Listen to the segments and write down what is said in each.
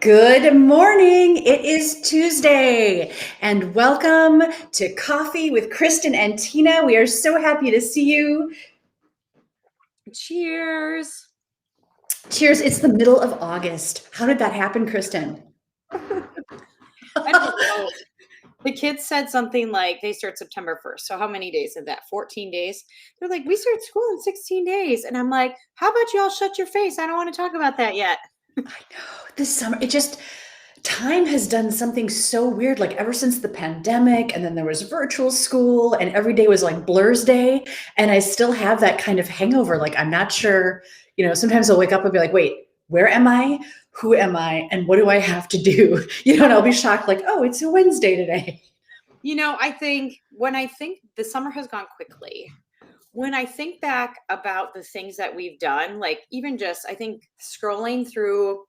Good morning. It is Tuesday, and welcome to Coffee with Kristin and Tina. We are so happy to see you. Cheers. Cheers. It's the middle of August. How did that happen, Kristin? I don't know. The kids said something like they start September 1st. So how many days is that? 14 days? They're like, we start school in 16 days. And I'm like, how about y'all shut your face? I don't want to talk about that yet. I know. This summer, time has done something so weird, like ever since the pandemic, and then there was virtual school, and every day was like Blur's Day. And I still have that kind of hangover. Like, I'm not sure, sometimes I'll wake up and be like, wait, where am I? Who am I? And what do I have to do? And I'll be shocked, like, oh, it's a Wednesday today. I think the summer has gone quickly, when I think back about the things that we've done, like even just, I think scrolling through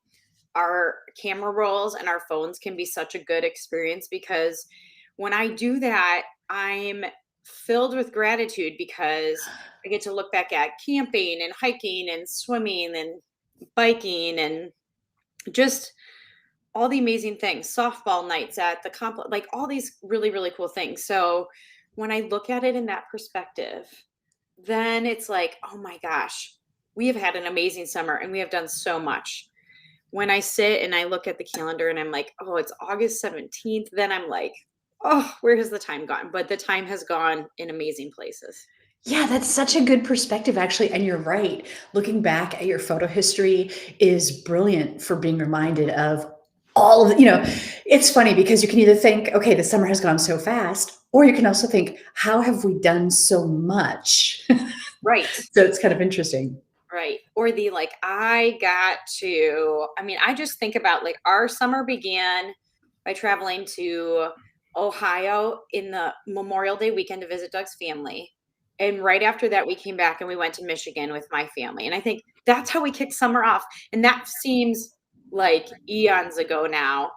our camera rolls and our phones can be such a good experience, because when I do that, I'm filled with gratitude because I get to look back at camping and hiking and swimming and biking and just all the amazing things, softball nights at the complex, like all these really, really cool things. So when I look at it in that perspective, then it's like, oh my gosh, we have had an amazing summer and we have done so much. When I sit and I look at the calendar and I'm like, oh, it's August 17th, then I'm like, oh, where has the time gone? But the time has gone in amazing places. Yeah, that's such a good perspective, actually. And you're right. Looking back at your photo history is brilliant for being reminded of all of, it's funny because you can either think, okay, the summer has gone so fast, or you can also think, how have we done so much? Right. So it's kind of interesting. Right. Or I just think about like our summer began by traveling to Ohio in the Memorial Day weekend to visit Doug's family. And right after that, we came back and we went to Michigan with my family. And I think that's how we kicked summer off. And that seems like eons ago now,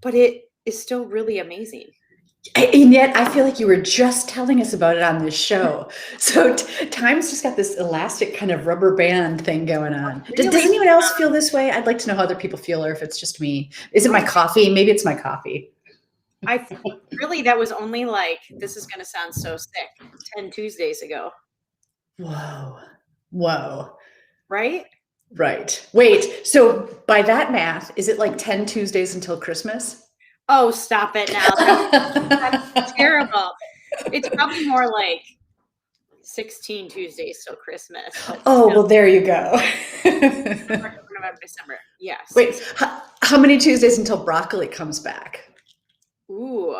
but it is still really amazing. And yet I feel like you were just telling us about it on this show. So time's just got this elastic kind of rubber band thing going on. Really? Does anyone else feel this way? I'd like to know how other people feel, or if it's just me. Is it my coffee? Maybe it's my coffee. I think really that was only like, this is going to sound so sick, 10 Tuesdays ago. Whoa. Right? Right. Wait, so by that math, is it like 10 Tuesdays until Christmas? Oh, stop it now. That's terrible. It's probably more like 16 Tuesdays till Christmas. Oh, well, there you go. November, December. Yes. Wait, how many Tuesdays until broccoli comes back? Ooh,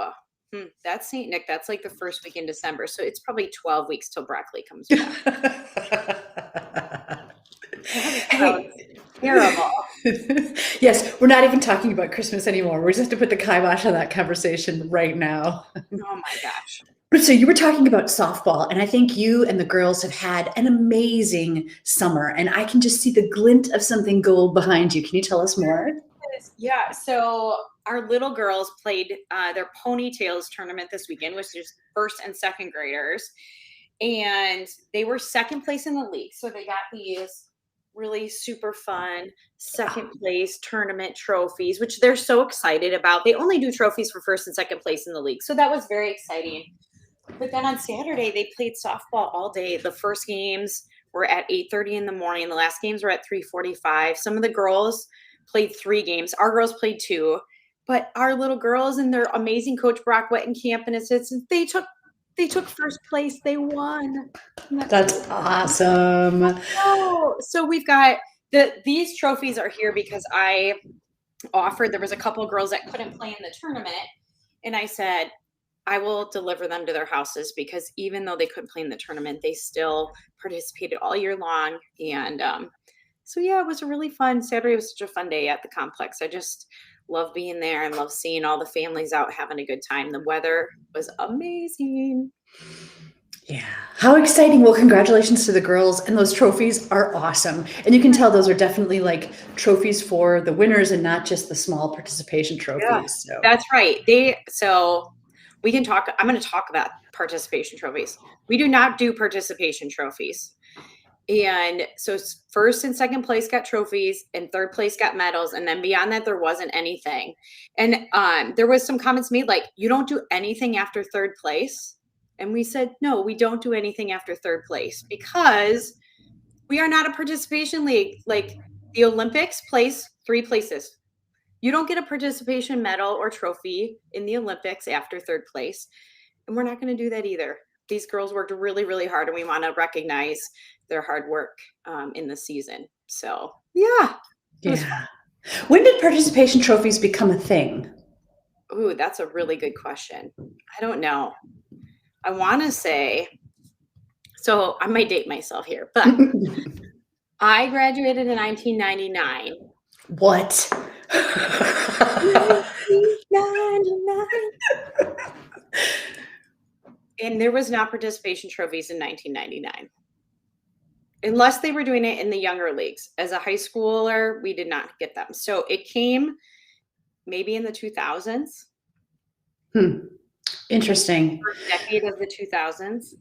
that's St. Nick. That's like the first week in December. So it's probably 12 weeks till broccoli comes back. Hey. Terrible. Yes, we're not even talking about Christmas anymore. We just have to put the kibosh on that conversation right now. Oh my gosh. So you were talking about softball, and I think you and the girls have had an amazing summer, and I can just see the glint of something gold behind you. Can you tell us more? Yeah, so our little girls played their Ponytails Tournament this weekend, which is first and second graders, and they were second place in the league. So they got these really super fun second place tournament trophies, which they're so excited about. They only do trophies for first and second place in the league. So that was very exciting. But then on Saturday, they played softball all day. The first games were at 8:30 in the morning. The last games were at 3:45. Some of the girls played 3 games. Our girls played 2. But our little girls and their amazing coach, Brock Wettenkamp and assistants, they took first place. They won. That's awesome. Oh, so we've got these trophies are here because I offered, there was a couple of girls that couldn't play in the tournament. And I said, I will deliver them to their houses, because even though they couldn't play in the tournament, they still participated all year long. And so, yeah, it was a really fun Saturday. Was such a fun day at the complex. I just love being there and love seeing all the families out having a good time. The weather was amazing. Yeah. How exciting. Well, congratulations to the girls. And those trophies are awesome. And you can tell those are definitely like trophies for the winners and not just the small participation trophies. Yeah, so. That's right. We can talk. I'm going to talk about participation trophies. We do not do participation trophies. And so first and second place got trophies and third place got medals. And then beyond that, there wasn't anything. And there was some comments made like, you don't do anything after third place. And we said, no, we don't do anything after third place because we are not a participation league. Like the Olympics place 3 places. You don't get a participation medal or trophy in the Olympics after third place. And we're not going to do that either. These girls worked really, really hard, and we want to recognize their hard work in the season. So, yeah. Yeah. When did participation trophies become a thing? Ooh, that's a really good question. I don't know. I want to say, so I might date myself here, but I graduated in 1999. What? 1999. And there was not participation trophies in 1999. Unless they were doing it in the younger leagues. As a high schooler, we did not get them. So it came maybe in the 2000s. Interesting. First decade of the 2000s.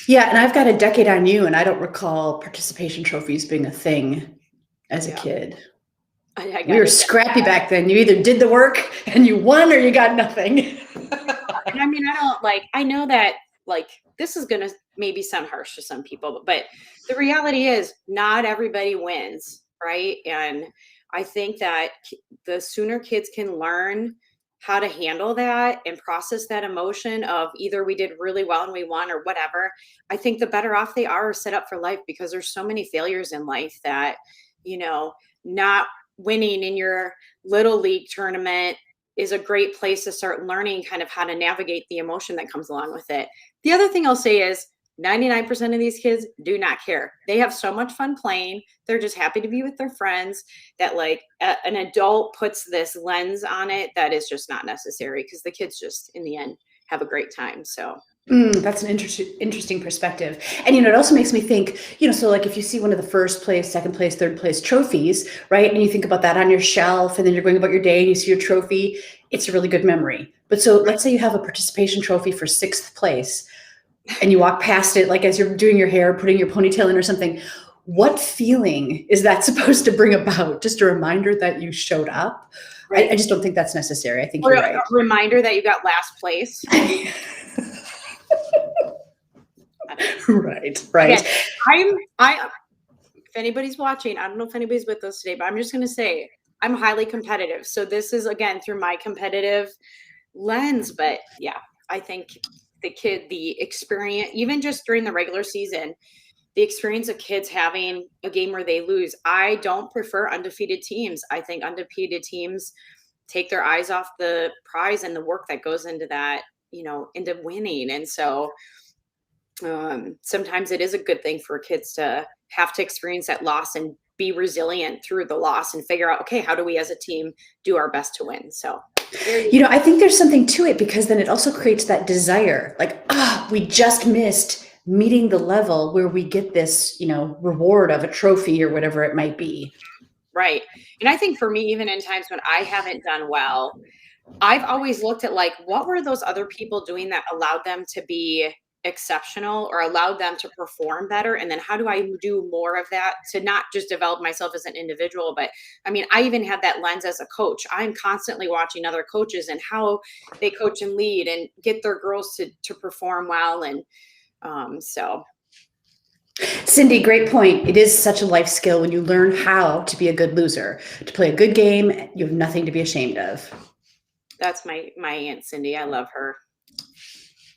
Yeah, and I've got a decade on you, and I don't recall participation trophies being a thing as a kid. We were scrappy back then. You either did the work and you won or you got nothing. And I mean, I know that like this is going to maybe sound harsh to some people, but the reality is not everybody wins, right? And I think that the sooner kids can learn how to handle that and process that emotion of either we did really well and we won or whatever, I think the better off they are set up for life, because there's so many failures in life that, you know, not winning in your little league tournament is a great place to start learning kind of how to navigate the emotion that comes along with it. The other thing I'll say is 99% of these kids do not care. They have so much fun playing. They're just happy to be with their friends that like an adult puts this lens on it that is just not necessary, because the kids just in the end have a great time. So that's an interesting perspective. And, you know, it also makes me think, you know, so like if you see one of the first place, second place, third place trophies, right? And you think about that on your shelf and then you're going about your day and you see your trophy, it's a really good memory. But so let's say you have a participation trophy for 6th place and you walk past it, like as you're doing your hair, putting your ponytail in or something. What feeling is that supposed to bring about? Just a reminder that you showed up? Right. I just don't think that's necessary. I think you're right. A reminder that you got last place. Right. Again, if anybody's watching, I don't know if anybody's with us today, but I'm just going to say I'm highly competitive. So this is again through my competitive lens, but yeah, I think the experience, even just during the regular season, the experience of kids having a game where they lose. I don't prefer undefeated teams. I think undefeated teams take their eyes off the prize and the work that goes into that, you know, into winning. And so sometimes it is a good thing for kids to have to experience that loss and be resilient through the loss and figure out, okay, how do we as a team do our best to win? So, you know, I think there's something to it, because then it also creates that desire, like, we just missed meeting the level where we get this, you know, reward of a trophy or whatever it might be. Right. And I think for me, even in times when I haven't done well, I've always looked at like, what were those other people doing that allowed them to be exceptional or allowed them to perform better? And then how do I do more of that to not just develop myself as an individual, but I mean, I even have that lens as a coach. I'm constantly watching other coaches and how they coach and lead and get their girls to perform well. And so. Cindy, great point. It is such a life skill when you learn how to be a good loser, to play a good game. You have nothing to be ashamed of. That's my Aunt Cindy. I love her.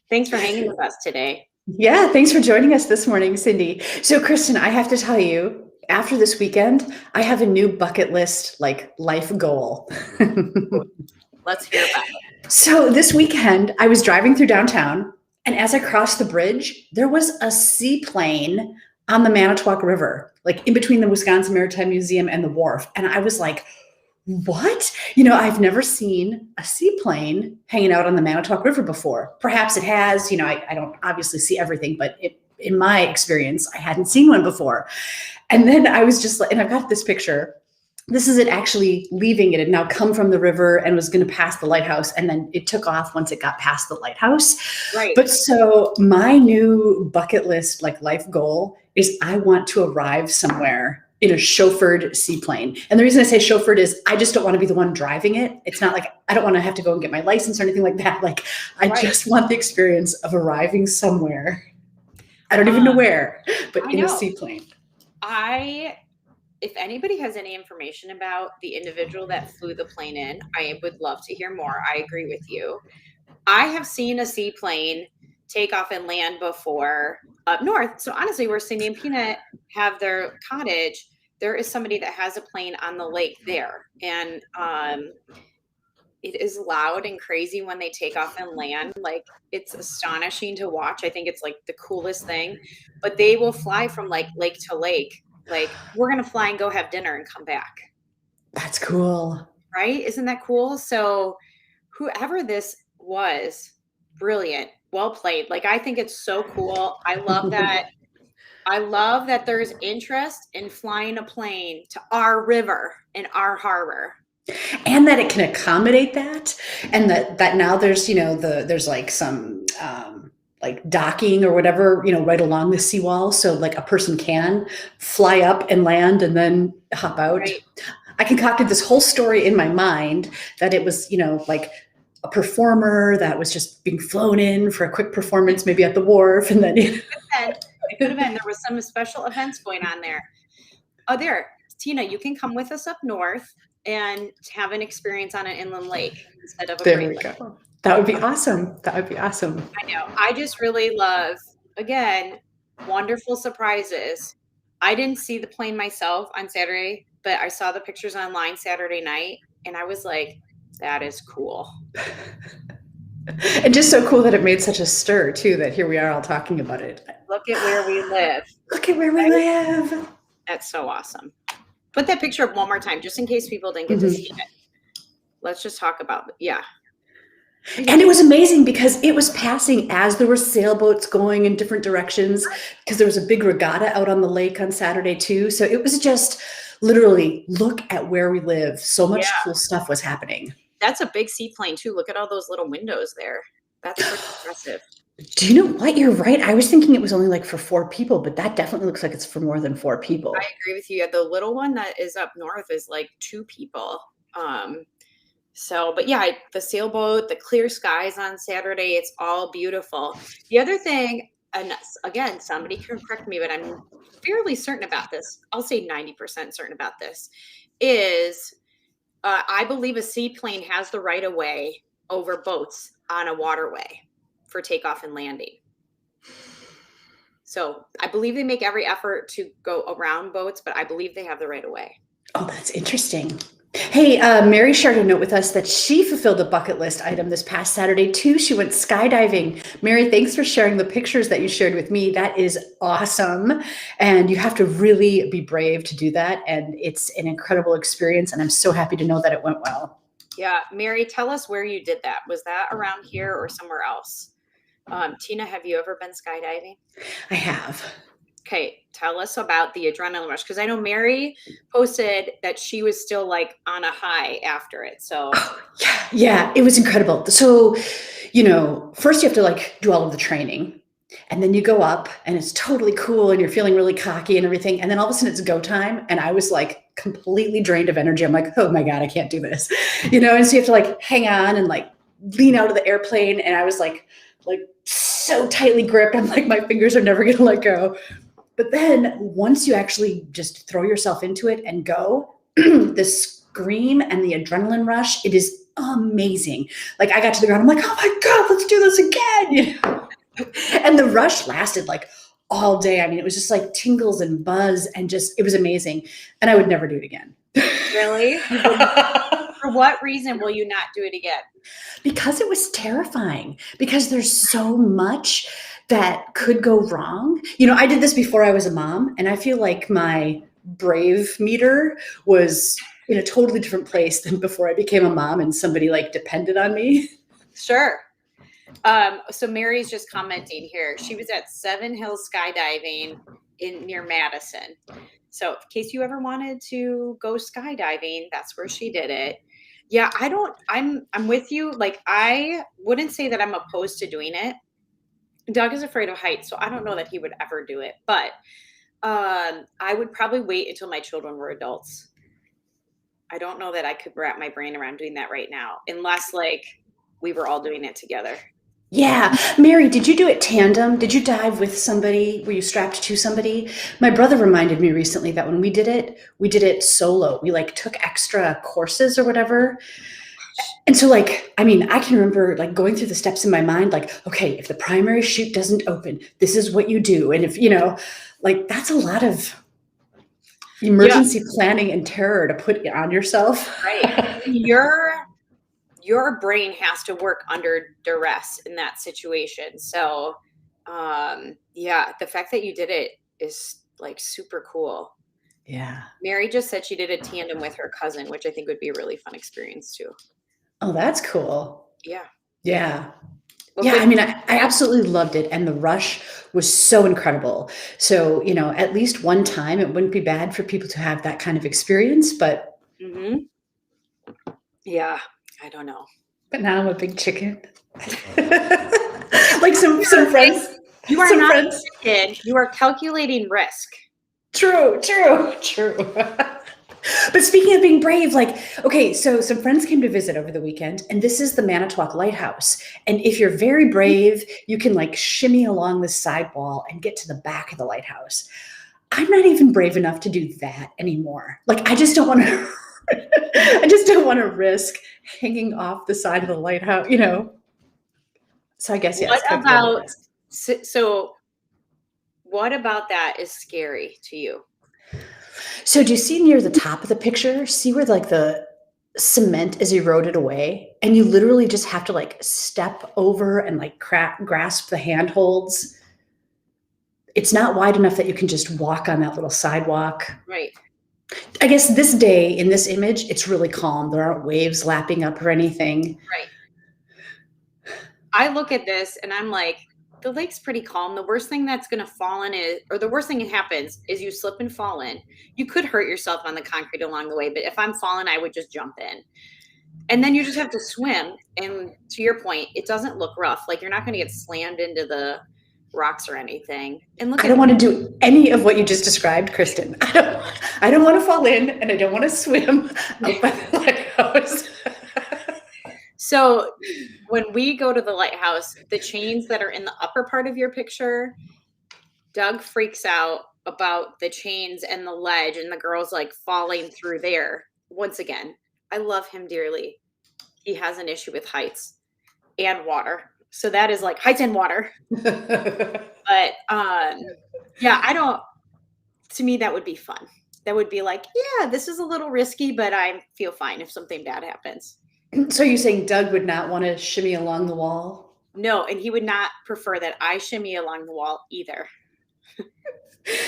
Thanks for hanging with us today. Yeah, thanks for joining us this morning, Cindy. So, Kristin, I have to tell you, after this weekend, I have a new bucket list, like life goal. Let's hear about it. So this weekend, I was driving through downtown, and as I crossed the bridge, there was a seaplane on the Manitowoc River, like in between the Wisconsin Maritime Museum and the wharf. And I was like, what? You know, I've never seen a seaplane hanging out on the Manitowoc River before. Perhaps it has, you know, I don't obviously see everything, but in my experience, I hadn't seen one before. And then I was just like, and I've got this picture, this is it actually leaving. It had now come from the river and was going to pass the lighthouse. And then it took off once it got past the lighthouse. Right. But so my new bucket list, like life goal, is I want to arrive somewhere in a chauffeured seaplane. And the reason I say chauffeured is I just don't want to be the one driving it. It's not like I don't want to have to go and get my license or anything like that. Like I just want the experience of arriving somewhere. I don't even know where, but in a seaplane. If anybody has any information about the individual that flew the plane in, I would love to hear more. I agree with you. I have seen a seaplane take off and land before up north. So honestly, where Cindy and Peanut have their cottage, there is somebody that has a plane on the lake there. And it is loud and crazy when they take off and land. Like, it's astonishing to watch. I think it's like the coolest thing. But they will fly from like lake to lake. Like, we're going to fly and go have dinner and come back. That's cool. Right? Isn't that cool? So whoever this was, brilliant. Well played. Like, I think it's so cool. I love that. I love that there's interest in flying a plane to our river and our harbor. And that it can accommodate that. And that now there's, there's like some like docking or whatever, right along the seawall. So like a person can fly up and land and then hop out. Right. I concocted this whole story in my mind that it was, like a performer that was just being flown in for a quick performance, maybe at the wharf. And then it could have been. There was some special events going on there. Oh, there, Tina, you can come with us up north and have an experience on an inland lake instead of a great lake. Go. That would be awesome. That would be awesome. I know. I just really love, again, wonderful surprises. I didn't see the plane myself on Saturday, but I saw the pictures online Saturday night, and I was like, that is cool. And just so cool that it made such a stir, too, that here we are all talking about it. Look at where we live. Look at where we live. That's so awesome. Put that picture up one more time, just in case people didn't get to see it. Let's just talk about it. Yeah. And it was amazing because it was passing as there were sailboats going in different directions, because there was a big regatta out on the lake on Saturday too. So it was just literally, look at where we live. So much cool stuff was happening. That's a big seaplane too. Look at all those little windows there. That's pretty impressive. Do you know what? You're right. I was thinking it was only like for 4 people, but that definitely looks like it's for more than 4 people. I agree with you. The little one that is up north is like 2 people. But yeah, the sailboat, the clear skies on Saturday, it's all beautiful. The other thing, and again, somebody can correct me, but I'm fairly certain about this. I'll say 90% certain about this, is I believe a seaplane has the right of way over boats on a waterway for takeoff and landing. So I believe they make every effort to go around boats, but I believe they have the right of way. Oh, that's interesting. Hey, Mary shared a note with us that she fulfilled a bucket list item this past Saturday too. She went skydiving. Mary, thanks for sharing the pictures that you shared with me. That is awesome. And you have to really be brave to do that. And it's an incredible experience. And I'm so happy to know that it went well. Yeah. Mary, tell us where you did that. Was that around here or somewhere else? Tina, have you ever been skydiving? I have. Okay, tell us about the adrenaline rush, because I know Mary posted that she was still like on a high after it. So yeah, it was incredible. So, first you have to like do all of the training, and then you go up and it's totally cool and you're feeling really cocky and everything. And then all of a sudden it's go time. And I was like completely drained of energy. I'm like, oh my God, I can't do this. And so you have to like hang on and like lean out of the airplane. And I was like so tightly gripped. I'm like, my fingers are never going to let go. But then once you actually just throw yourself into it and go, the scream and the adrenaline rush, it is amazing. Like, I got to the ground, I'm like, oh my God, let's do this again. And the rush lasted like all day. I mean, it was just like tingles and buzz and just, it was amazing. And I would never do it again. Really? For what reason will you not do it again? Because it was terrifying, because there's so much that could go wrong. I did this before I was a mom, and I feel like my brave meter was in a totally different place than before I became a mom and somebody like depended on me. Sure. So Mary's just commenting here. She was at Seven Hills skydiving near Madison. So in case you ever wanted to go skydiving, that's where she did it. Yeah, I'm with you. Like, I wouldn't say that I'm opposed to doing it. Doug is afraid of heights, so I don't know that he would ever do it. But I would probably wait until my children were adults. I don't know that I could wrap my brain around doing that right now, unless like we were all doing it together. Yeah. Mary, did you do it tandem? Did you dive with somebody? Were you strapped to somebody? My brother reminded me recently that when we did it solo. We like took extra courses or whatever. And so like, I mean, I can remember like going through the steps in my mind, like, okay, if the primary chute doesn't open, this is what you do. And if, like that's a lot of emergency planning and terror to put on yourself. Right. Your brain has to work under duress in that situation. So, the fact that you did it is like super cool. Yeah. Mary just said she did a tandem with her cousin, which I think would be a really fun experience too. Oh, that's cool. Yeah. Yeah. Well, yeah. I mean, I absolutely loved it. And the rush was so incredible. So, at least one time, it wouldn't be bad for people to have that kind of experience, but. Mm-hmm. Yeah. I don't know. But now I'm a big chicken. Like some friends. You are not a chicken. You are calculating risk. True. But speaking of being brave, like, okay, so some friends came to visit over the weekend, and this is the Manitowoc Lighthouse. And if you're very brave, you can like shimmy along the sidewall and get to the back of the lighthouse. I'm not even brave enough to do that anymore. Like, I just don't want to risk hanging off the side of the lighthouse, So I guess, yes. What about that is scary to you? So do you see near the top of the picture, see where like the cement is eroded away, and you literally just have to like step over and like grasp the handholds? It's not wide enough that you can just walk on that little sidewalk. Right. I guess this day in this image, it's really calm. There aren't waves lapping up or anything. Right. I look at this and I'm like, the lake's pretty calm. The worst thing that's going to fall in the worst thing that happens is you slip and fall in. You could hurt yourself on the concrete along the way, but if I'm falling, I would just jump in. And then you just have to swim. And to your point, it doesn't look rough. Like, you're not going to get slammed into the rocks or anything. And I don't want to do any of what you just described, Kristin. I don't want to fall in, and I don't want to swim out by the lighthouse. So when we go to the lighthouse, the chains that are in the upper part of your picture, Doug freaks out about the chains and the ledge and the girls like falling through there. Once again, I love him dearly. He has an issue with heights and water. So that is like heights and water. But to me, that would be fun. That would be like, yeah, this is a little risky, but I feel fine if something bad happens. So you're saying Doug would not want to shimmy along the wall? No, and he would not prefer that I shimmy along the wall either.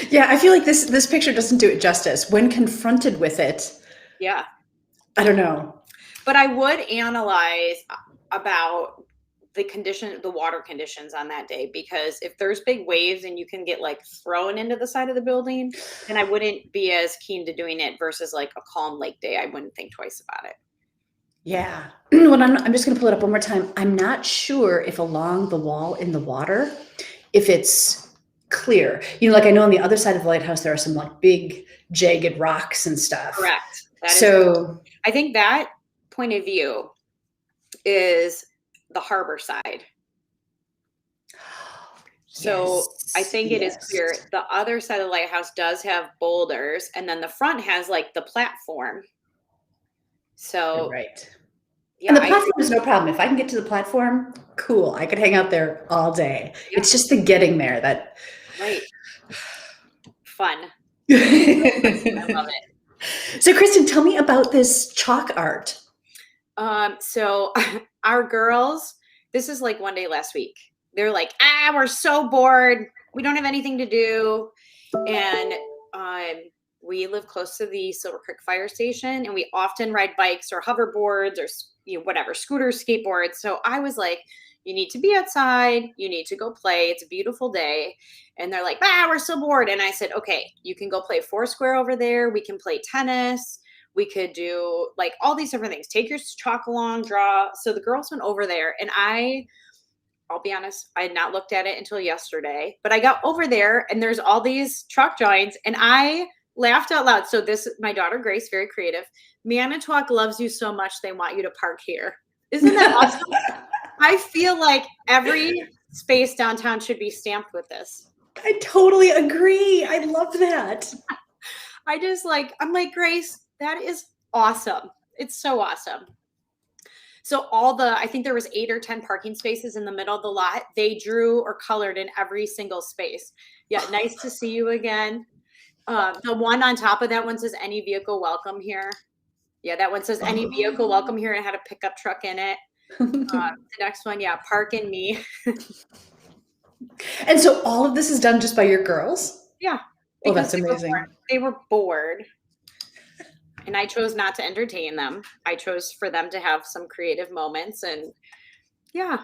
Yeah, I feel like this picture doesn't do it justice. When confronted with it, yeah, I don't know. But I would analyze about the water conditions on that day, because if there's big waves and you can get like thrown into the side of the building, then I wouldn't be as keen to doing it versus like a calm lake day. I wouldn't think twice about it. Yeah. Well, I'm just going to pull it up one more time. I'm not sure if along the wall in the water, if it's clear. Like I know on the other side of the lighthouse, there are some like big jagged rocks and stuff. Correct. I think that point of view is the harbor side. So yes, I think it is clear. The other side of the lighthouse does have boulders, and then the front has like the platform. So you're right. Yeah, and the platform is no problem. If I can get to the platform, cool. I could hang out there all day. Yeah. It's just the getting there that. Right. Fun. I love it. So Kristin, tell me about this chalk art. So our girls, this is like one day last week. They're like, we're so bored. We don't have anything to do. And we live close to the Silver Creek Fire Station, and we often ride bikes or hoverboards or whatever, scooters, skateboards. So I was like, You need to be outside. You need to go play. It's a beautiful day. And they're like, we're so bored. And I said, okay, you can go play Foursquare over there. We can play tennis. We could do like all these different things. Take your chalk along, draw. So the girls went over there, and I'll be honest, I had not looked at it until yesterday, but I got over there and there's all these chalk drawings, and I laughed out loud. So my daughter, Grace, very creative. Manitowoc loves you so much, they want you to park here. Isn't that awesome? I feel like every space downtown should be stamped with this. I totally agree. I love that. I'm like, Grace, that is awesome. It's so awesome. So I think there was 8 or 10 parking spaces in the middle of the lot. They drew or colored in every single space. Yeah, nice to see you again. The one on top of that one says, any vehicle welcome here. Yeah, that one says, any vehicle welcome here, and had a pickup truck in it. The next one, yeah, park and me. And so all of this is done just by your girls? Yeah. Oh, that's amazing. They were bored. And I chose not to entertain them. I chose for them to have some creative moments. And yeah,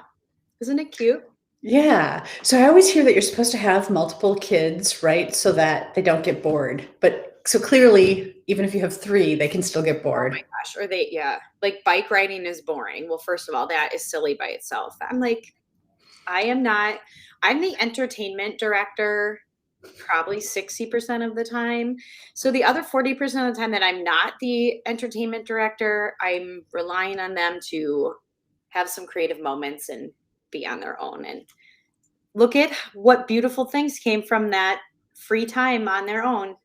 isn't it cute? Yeah. So I always hear that you're supposed to have multiple kids, right? So that they don't get bored. But so clearly, even if you have 3, they can still get bored. Oh my gosh. Like bike riding is boring. Well, first of all, that is silly by itself. I'm like, I'm the entertainment director probably 60% of the time. So the other 40% of the time that I'm not the entertainment director, I'm relying on them to have some creative moments and be on their own. And look at what beautiful things came from that free time on their own.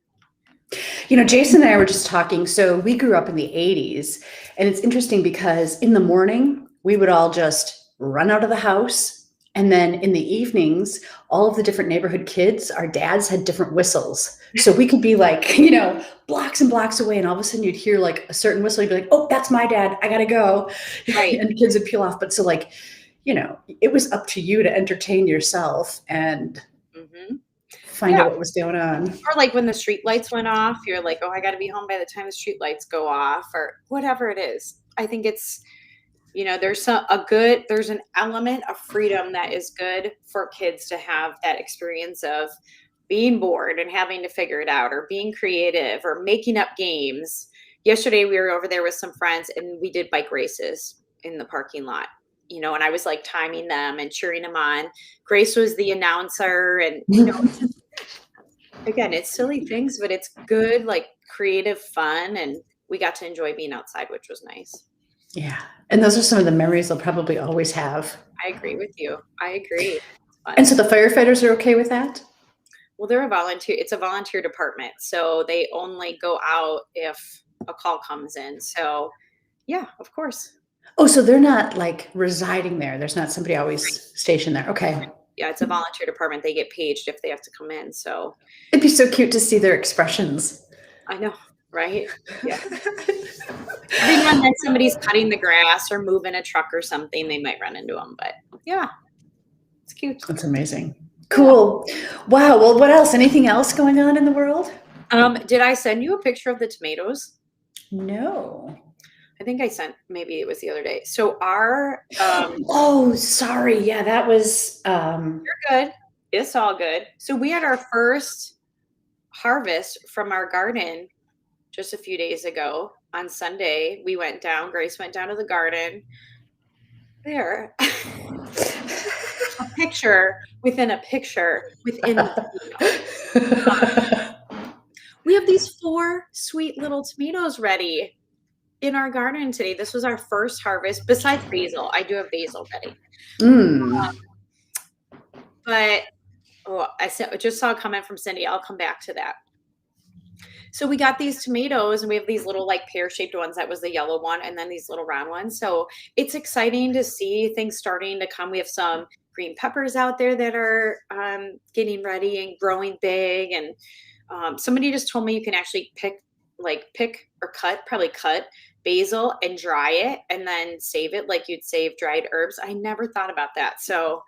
You know, Jason and I were just talking. So we grew up in the 80s, and it's interesting because in the morning, we would all just run out of the house. And then in the evenings, all of the different neighborhood kids, our dads had different whistles. So we could be like, blocks and blocks away. And all of a sudden you'd hear like a certain whistle. You'd be like, oh, that's my dad. I got to go. Right. And kids would peel off. But so like, it was up to you to entertain yourself and find out what was going on. Or like when the street lights went off, you're like, oh, I got to be home by the time the street lights go off, or whatever it is. I think it's, there's an element of freedom that is good for kids to have that experience of being bored and having to figure it out, or being creative, or making up games. Yesterday, we were over there with some friends and we did bike races in the parking lot, and I was like timing them and cheering them on. Grace was the announcer, and, again, it's silly things, but it's good, like creative fun. And we got to enjoy being outside, which was nice. Yeah. And those are some of the memories they'll probably always have. I agree with you. I agree. And so the firefighters are okay with that? Well, it's a volunteer department. So they only go out if a call comes in. So yeah, of course. Oh, so they're not like residing there. There's not somebody always stationed there. Okay. Yeah, it's a volunteer department. They get paged if they have to come in. So it'd be so cute to see their expressions. I know. Right? Yeah. Every time that somebody's cutting the grass or moving a truck or something, they might run into them. But yeah, it's cute. That's amazing. Cool. Wow. Well, what else? Anything else going on in the world? Did I send you a picture of the tomatoes? No. I think I sent, maybe it was the other day. So our oh, sorry. Yeah, that was you're good. It's all good. So we had our first harvest from our garden just a few days ago. On Sunday, Grace went down to the garden. There. A picture within a picture within we have these 4 sweet little tomatoes ready in our garden today. This was our first harvest, besides basil. I do have basil ready. But I just saw a comment from Cindy. I'll come back to that. So we got these tomatoes, and we have these little like pear-shaped ones. That was the yellow one, and then these little round ones. So it's exciting to see things starting to come. We have some green peppers out there that are getting ready and growing big. And somebody just told me you can actually pick or cut basil and dry it and then save it like you'd save dried herbs. I never thought about that. So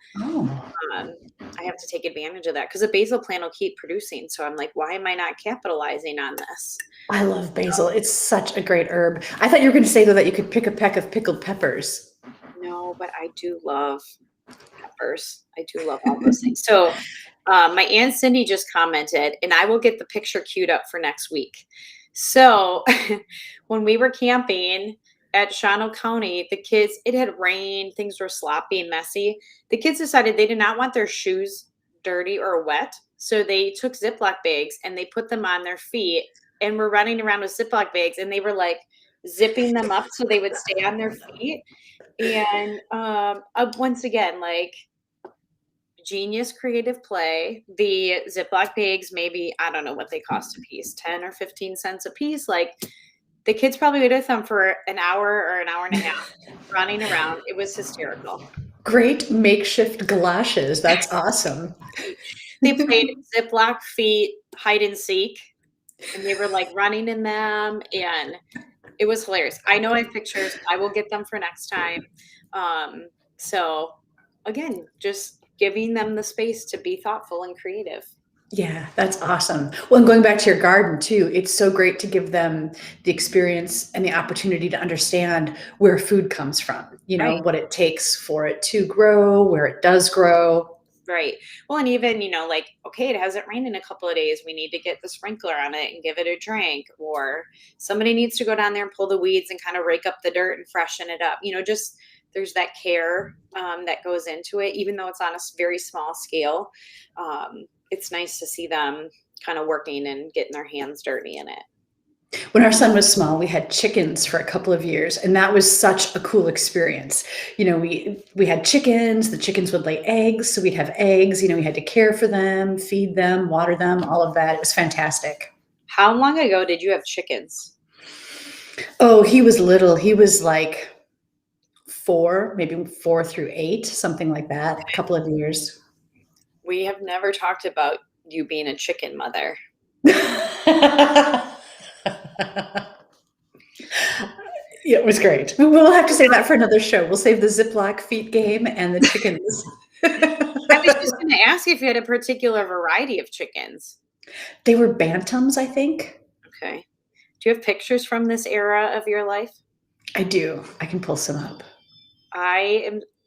I have to take advantage of that because the basil plant will keep producing. So I'm like, why am I not capitalizing on this? I love basil. It's such a great herb. I thought you were going to say, though, that you could pick a peck of pickled peppers. No, but I do love peppers. I do love all those things. So my Aunt Cindy just commented, and I will get the picture queued up for next week. So when we were camping at Shawano County, the kids, it had rained, things were sloppy and messy. The kids decided they did not want their shoes dirty or wet. So they took Ziploc bags and they put them on their feet and were running around with Ziploc bags, and they were like zipping them up so they would stay on their feet. And once again, like, genius creative play. The Ziploc bags, maybe, I don't know what they cost a piece, 10 or 15 cents a piece. Like, the kids probably were with them for an hour or an hour and a half running around. It was hysterical. Great makeshift galoshes. That's awesome. They played Ziploc feet hide and seek, and they were like running in them, and it was hilarious. I know I have pictures. I will get them for next time. So again, just giving them the space to be thoughtful and creative. Yeah, that's awesome. Well, and going back to your garden too, it's so great to give them the experience and the opportunity to understand where food comes from, you know, Right. what it takes for it to grow, where it does grow. Right. Well, and even, like, okay, it hasn't rained in a couple of days. We need to get the sprinkler on it and give it a drink. Or somebody needs to go down there and pull the weeds and kind of rake up the dirt and freshen it up. Just there's that care that goes into it, even though it's on a very small scale. It's nice to see them kind of working and getting their hands dirty in it. When our son was small, we had chickens for a couple of years, and that was such a cool experience. We had chickens, the chickens would lay eggs, so we'd have eggs, we had to care for them, feed them, water them, all of that. It was fantastic. How long ago did you have chickens? Oh, he was little. He was like 4, maybe 4 through 8, something like that, a couple of years. We have never talked about you being a chicken mother. Yeah, it was great. We'll have to save that for another show. We'll save the Ziploc feet game and the chickens. I was just going to ask if you had a particular variety of chickens. They were bantams, I think. Okay. Do you have pictures from this era of your life? I do. I can pull some up.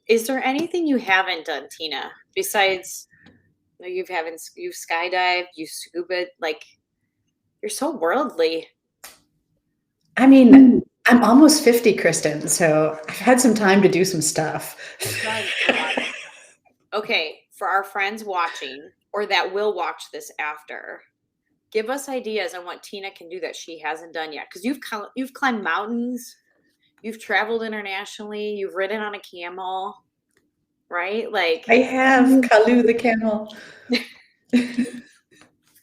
Is there anything you haven't done, Tina, besides you've skydived, you scuba, like, you're so worldly. I mean, I'm almost 50, Kristin, so I've had some time to do some stuff. Okay, for our friends watching or that will watch this after, give us ideas on what Tina can do that she hasn't done yet. Because you've climbed mountains, you've traveled internationally, you've ridden on a camel, right? Like, I have Kalu the camel.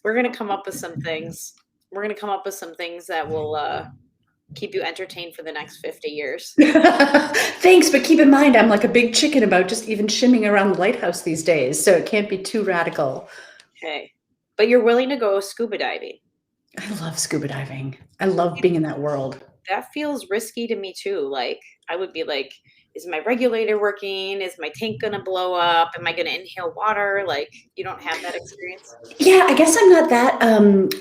We're gonna come up with some things. We're gonna come up with some things that will keep you entertained for the next 50 years. Thanks, but keep in mind, I'm like a big chicken about just even shimming around the lighthouse these days, so it can't be too radical. Okay, but you're willing to go scuba diving. I love scuba diving. I love being in that world. That feels risky to me too. Like, I would be like, is my regulator working? Is my tank gonna blow up? Am I gonna inhale water? Like, you don't have that experience? Yeah, I guess I'm not that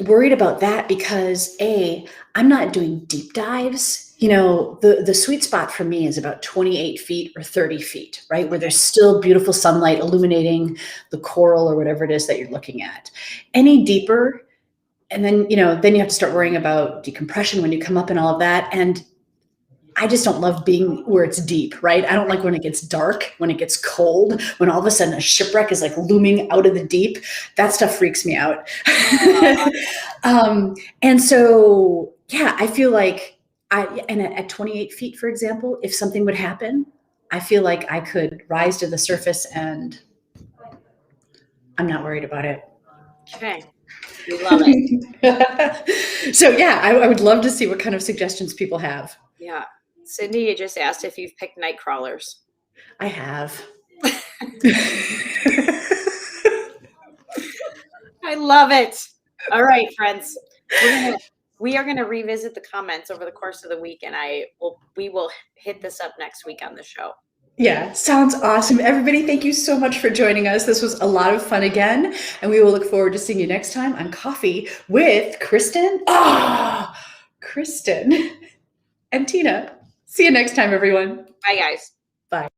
worried about that because I'm not doing deep dives. The sweet spot for me is about 28 feet or 30 feet, right? Where there's still beautiful sunlight illuminating the coral or whatever it is that you're looking at. Any deeper, and then you have to start worrying about decompression when you come up and all of that. And I just don't love being where it's deep, right? I don't like when it gets dark, when it gets cold, when all of a sudden a shipwreck is like looming out of the deep. That stuff freaks me out. And so, yeah, I feel like at 28 feet, for example, if something would happen, I feel like I could rise to the surface and I'm not worried about it. Okay. We love it. So yeah, I would love to see what kind of suggestions people have. Yeah. Cindy just asked if you've picked night crawlers. I have. I love it. All right, friends. We are going to revisit the comments over the course of the week, and we will hit this up next week on the show. Yeah, sounds awesome. Everybody, thank you so much for joining us. This was a lot of fun again, and we will look forward to seeing you next time on Coffee with Kristin. Kristin and Tina. See you next time, everyone. Bye, guys. Bye.